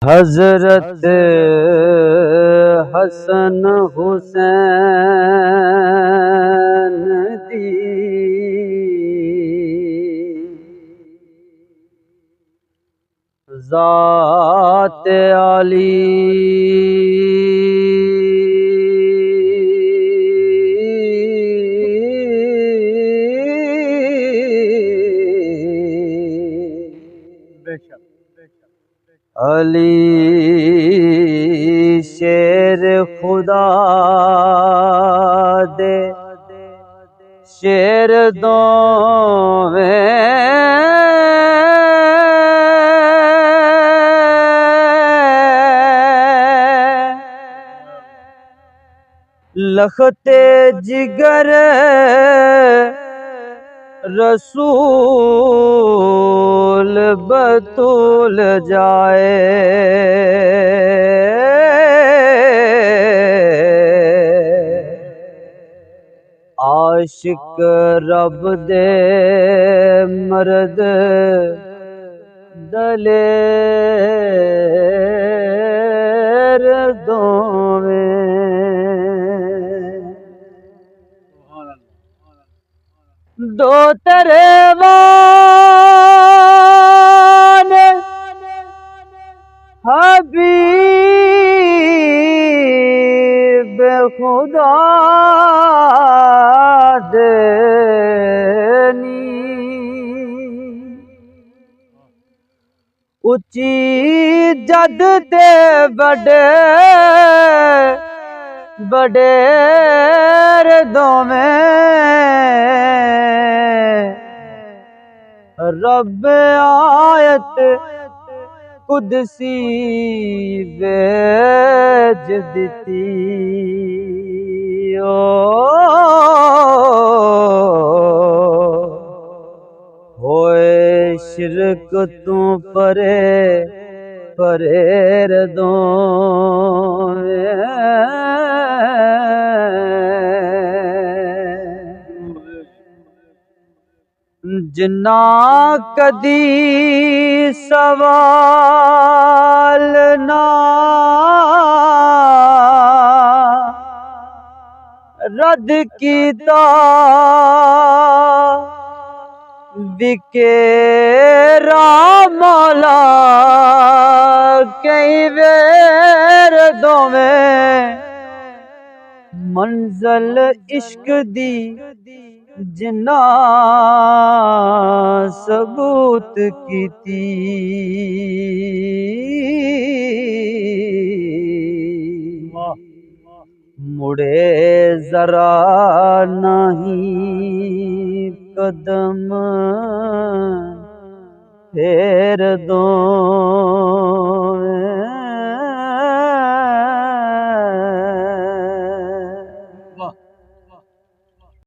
हजरत हसन हुसैन दी ज़ात आली अली शेर खुदा दे शेर दोवें लखते जिगर रसूल बतूल जाए आशिक रब दे मर्द दलेर दोवें दो तरवान हबीब खुदा देनी उची जद ते बड़े बड़ेर दोवें रब आयत कुदसी भेज दिती होए शिरक तू परे परेर दोवें जिन्ना कदी सवाल ना रद कीता विकेरा मौला कई वेर दोवें मंज़ल इश्क दी जिन्ना सबूत कीती मुड़े जरा नहीं कदम फेर दो